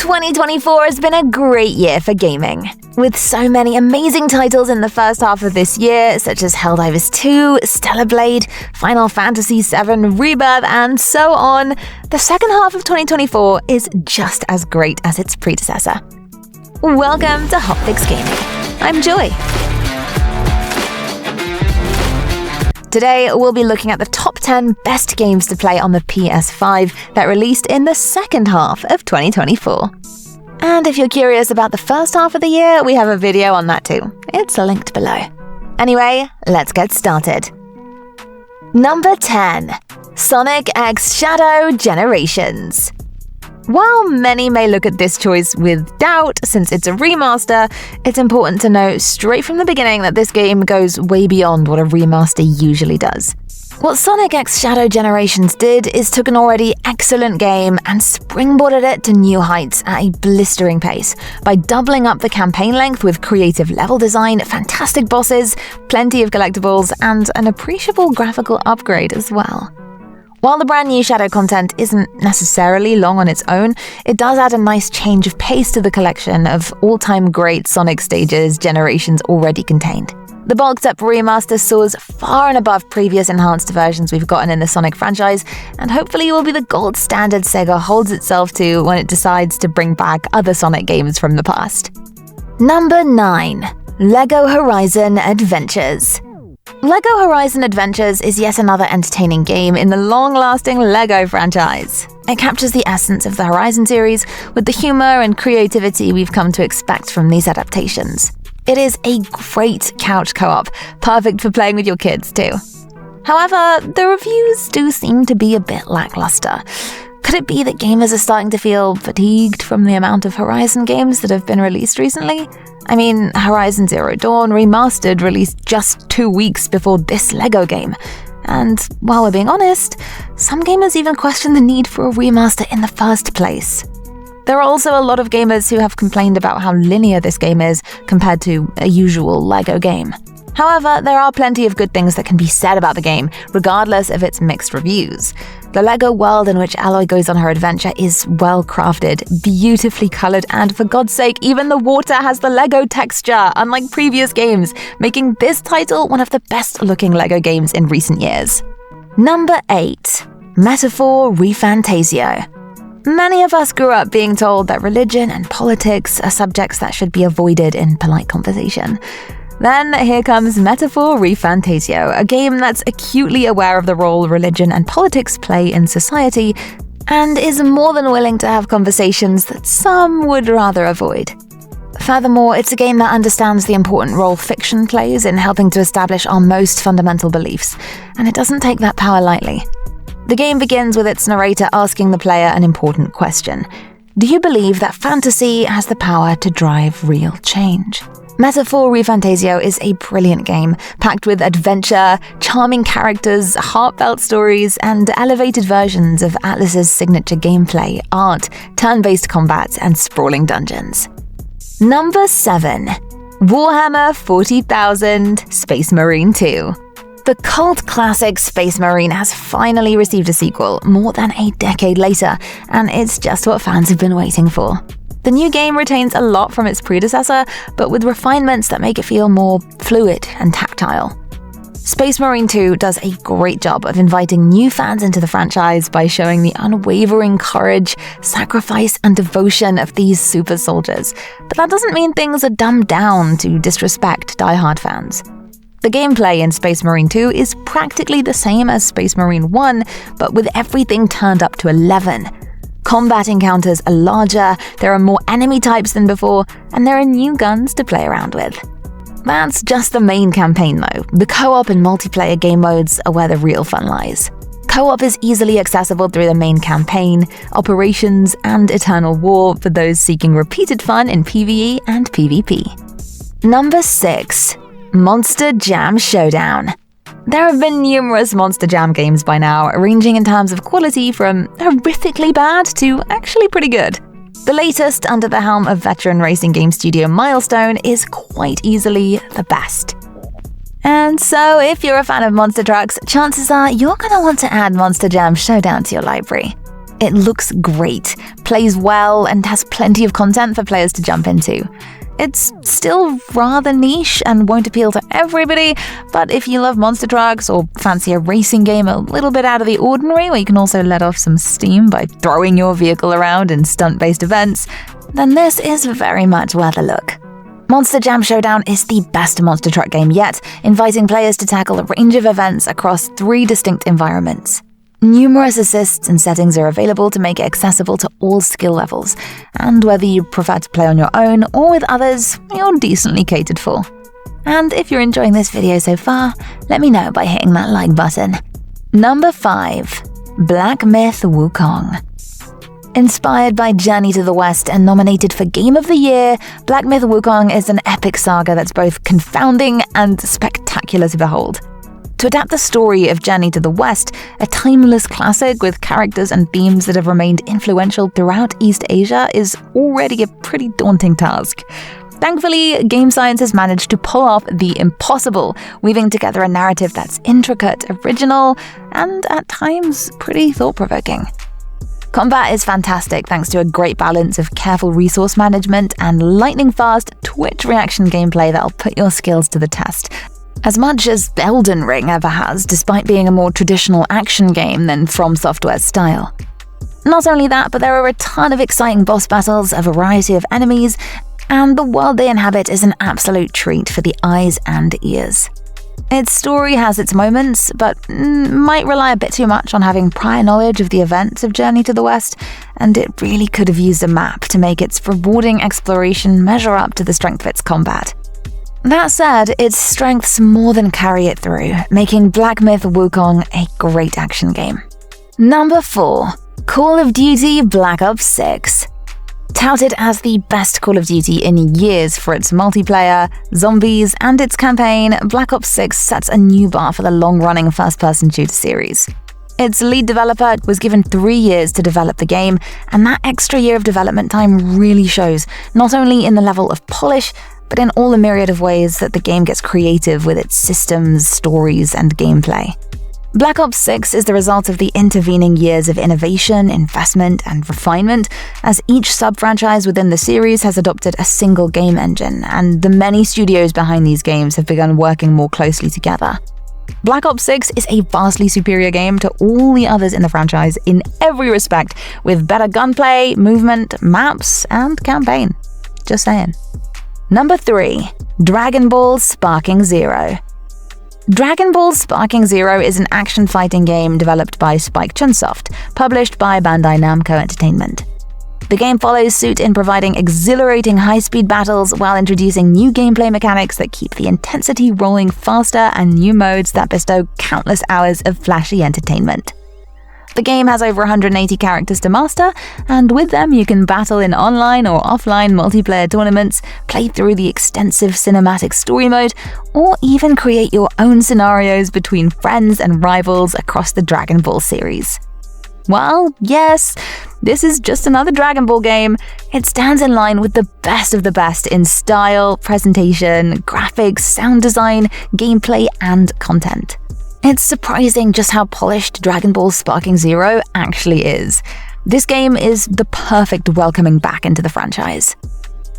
2024 has been a great year for gaming, with so many amazing titles in the first half of this year, such as Helldivers 2, Stellar Blade, Final Fantasy VII Rebirth, and so on. The second half of 2024 is just as great as its predecessor. Welcome to HotFix Gaming. I'm Joy. Today, we'll be looking at the top 10 best games to play on the PS5 that released in the second half of 2024. And if you're curious about the first half of the year, we have a video on that too. It's linked below. Anyway, let's get started. Number 10. Sonic X Shadow Generations. While many may look at this choice with doubt since it's a remaster, it's important to know straight from the beginning that this game goes way beyond what a remaster usually does. What Sonic X Shadow Generations did is took an already excellent game and springboarded it to new heights at a blistering pace by doubling up the campaign length with creative level design, fantastic bosses, plenty of collectibles, and an appreciable graphical upgrade as well. While the brand new Shadow content isn't necessarily long on its own, it does add a nice change of pace to the collection of all-time great Sonic stages Generations already contained. The bulked-up remaster soars far and above previous enhanced versions we've gotten in the Sonic franchise, and hopefully will be the gold standard Sega holds itself to when it decides to bring back other Sonic games from the past. Number 9. LEGO Horizon Adventures. LEGO Horizon Adventures is yet another entertaining game in the long-lasting LEGO franchise. It captures the essence of the Horizon series with the humor and creativity we've come to expect from these adaptations. It is a great couch co-op, perfect for playing with your kids too. However, the reviews do seem to be a bit lackluster. Could it be that gamers are starting to feel fatigued from the amount of Horizon games that have been released recently? I mean, Horizon Zero Dawn Remastered released just 2 weeks before this LEGO game. And while we're being honest, some gamers even question the need for a remaster in the first place. There are also a lot of gamers who have complained about how linear this game is compared to a usual LEGO game. However, there are plenty of good things that can be said about the game, regardless of its mixed reviews. The LEGO world in which Aloy goes on her adventure is well crafted, beautifully colored, and for God's sake, even the water has the LEGO texture, unlike previous games, making this title one of the best looking LEGO games in recent years. Number 8. Metaphor ReFantazio. Many of us grew up being told that religion and politics are subjects that should be avoided in polite conversation. Then here comes Metaphor ReFantazio, a game that's acutely aware of the role religion and politics play in society, and is more than willing to have conversations that some would rather avoid. Furthermore, it's a game that understands the important role fiction plays in helping to establish our most fundamental beliefs, and it doesn't take that power lightly. The game begins with its narrator asking the player an important question. Do you believe that fantasy has the power to drive real change? Metaphor ReFantazio is a brilliant game, packed with adventure, charming characters, heartfelt stories, and elevated versions of Atlus's signature gameplay, art, turn-based combat, and sprawling dungeons. Number 7. Warhammer 40,000 Space Marine 2. The cult classic Space Marine has finally received a sequel more than a decade later, and it's just what fans have been waiting for. The new game retains a lot from its predecessor, but with refinements that make it feel more fluid and tactile. Space Marine 2 does a great job of inviting new fans into the franchise by showing the unwavering courage, sacrifice, and devotion of these super soldiers. But that doesn't mean things are dumbed down to disrespect die-hard fans. The gameplay in Space Marine 2 is practically the same as Space Marine 1, but with everything turned up to 11. Combat encounters are larger, there are more enemy types than before, and there are new guns to play around with. That's just the main campaign though. The co-op and multiplayer game modes are where the real fun lies. Co-op is easily accessible through the main campaign, operations, and Eternal War for those seeking repeated fun in PvE and PvP. Number 6. Monster Jam Showdown. There have been numerous Monster Jam games by now, ranging in terms of quality from horrifically bad to actually pretty good. The latest under the helm of veteran racing game studio Milestone is quite easily the best. And so if you're a fan of monster trucks, chances are you're going to want to add Monster Jam Showdown to your library. It looks great, plays well, and has plenty of content for players to jump into. It's still rather niche and won't appeal to everybody, but if you love monster trucks or fancy a racing game a little bit out of the ordinary where you can also let off some steam by throwing your vehicle around in stunt-based events, then this is very much worth a look. Monster Jam Showdown is the best monster truck game yet, inviting players to tackle a range of events across 3 distinct environments. Numerous assists and settings are available to make it accessible to all skill levels, and whether you prefer to play on your own or with others, you're decently catered for. And if you're enjoying this video so far, let me know by hitting that like button. Number 5. Black Myth Wukong. Inspired by Journey to the West and nominated for Game of the Year, Black Myth Wukong is an epic saga that's both confounding and spectacular to behold. To adapt the story of Journey to the West, a timeless classic with characters and themes that have remained influential throughout East Asia, is already a pretty daunting task. Thankfully, Game Science has managed to pull off the impossible, weaving together a narrative that's intricate, original, and at times pretty thought-provoking. Combat is fantastic thanks to a great balance of careful resource management and lightning-fast, twitch reaction gameplay that'll put your skills to the test, as much as Elden Ring ever has, despite being a more traditional action game than From Software's style. Not only that, but there are a ton of exciting boss battles, a variety of enemies, and the world they inhabit is an absolute treat for the eyes and ears. Its story has its moments, but might rely a bit too much on having prior knowledge of the events of Journey to the West, and it really could have used a map to make its rewarding exploration measure up to the strength of its combat. That said, its strengths more than carry it through, making Black Myth Wukong a great action game. Number 4. Call of Duty Black Ops 6. Touted as the best Call of Duty in years for its multiplayer, zombies, and its campaign, Black Ops 6 sets a new bar for the long-running first-person shooter series. Its lead developer was given 3 years to develop the game, and that extra year of development time really shows, not only in the level of polish, but in all the myriad of ways that the game gets creative with its systems, stories, and gameplay. Black Ops 6 is the result of the intervening years of innovation, investment, and refinement, as each sub-franchise within the series has adopted a single game engine, and the many studios behind these games have begun working more closely together. Black Ops 6 is a vastly superior game to all the others in the franchise in every respect, with better gunplay, movement, maps, and campaign. Just saying. Number 3. Dragon Ball Sparking Zero. Dragon Ball Sparking Zero is an action fighting game developed by Spike Chunsoft, published by Bandai Namco Entertainment. The game follows suit in providing exhilarating high-speed battles while introducing new gameplay mechanics that keep the intensity rolling faster and new modes that bestow countless hours of flashy entertainment. The game has over 180 characters to master, and with them you can battle in online or offline multiplayer tournaments, play through the extensive cinematic story mode, or even create your own scenarios between friends and rivals across the Dragon Ball series. While, yes, this is just another Dragon Ball game, it stands in line with the best of the best in style, presentation, graphics, sound design, gameplay, and content. It's surprising just how polished Dragon Ball Sparking Zero actually is. This game is the perfect welcoming back into the franchise.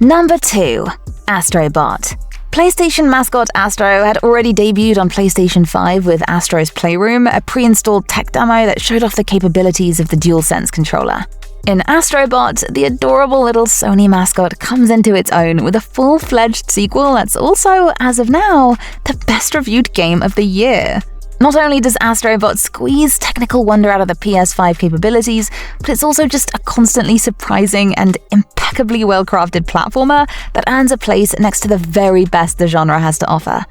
Number 2. Astro Bot. PlayStation mascot Astro had already debuted on PlayStation 5 with Astro's Playroom, a pre-installed tech demo that showed off the capabilities of the DualSense controller. In Astro Bot, the adorable little Sony mascot comes into its own with a full-fledged sequel that's also, as of now, the best-reviewed game of the year. Not only does Astro Bot squeeze technical wonder out of the PS5 capabilities, but it's also just a constantly surprising and impeccably well-crafted platformer that earns a place next to the very best the genre has to offer.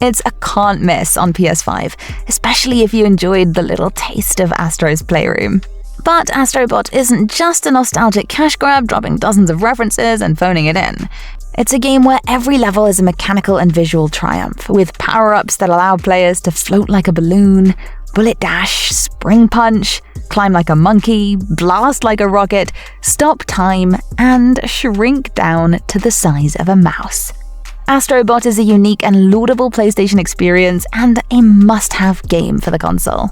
It's a can't miss on PS5, especially if you enjoyed the little taste of Astro's Playroom. But Astro Bot isn't just a nostalgic cash grab dropping dozens of references and phoning it in. It's a game where every level is a mechanical and visual triumph, with power-ups that allow players to float like a balloon, bullet dash, spring punch, climb like a monkey, blast like a rocket, stop time, and shrink down to the size of a mouse. Astro Bot is a unique and laudable PlayStation experience and a must-have game for the console.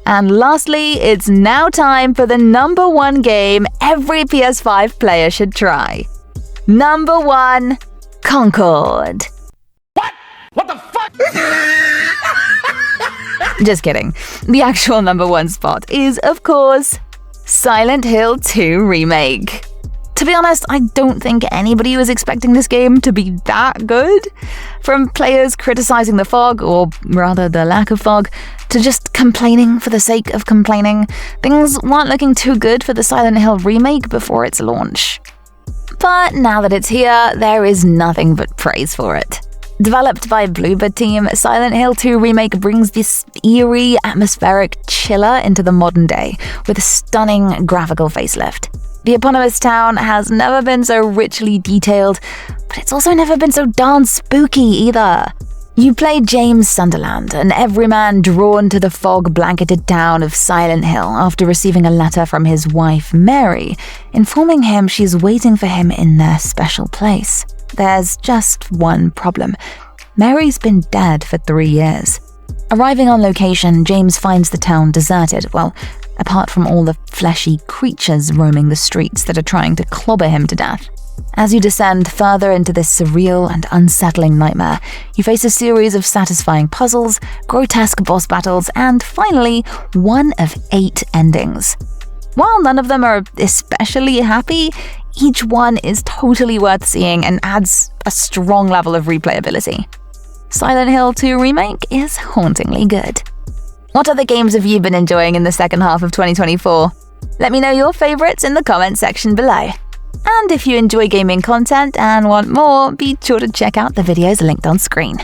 And lastly, it's now time for the number one game every PS5 player should try. Number 1, Concord. What the fuck? Just kidding. The actual number 1 spot is, of course, Silent Hill 2 Remake. To be honest, I don't think anybody was expecting this game to be that good. From players criticizing the fog, or rather the lack of fog, to just complaining for the sake of complaining, things weren't looking too good for the Silent Hill remake before its launch. But now that it's here, there is nothing but praise for it. Developed by Bloober Team, Silent Hill 2 Remake brings this eerie, atmospheric chiller into the modern day, with a stunning graphical facelift. The eponymous town has never been so richly detailed, but it's also never been so darn spooky either. You play James Sunderland, an everyman drawn to the fog-blanketed town of Silent Hill after receiving a letter from his wife, Mary, informing him she's waiting for him in their special place. There's just one problem. Mary's been dead for 3 years. Arriving on location, James finds the town deserted, well, apart from all the fleshy creatures roaming the streets that are trying to clobber him to death. As you descend further into this surreal and unsettling nightmare, you face a series of satisfying puzzles, grotesque boss battles, and finally, one of 8 endings. While none of them are especially happy, each one is totally worth seeing and adds a strong level of replayability. Silent Hill 2 Remake is hauntingly good. What other games have you been enjoying in the second half of 2024? Let me know your favorites in the comment section below. And if you enjoy gaming content and want more, be sure to check out the videos linked on screen.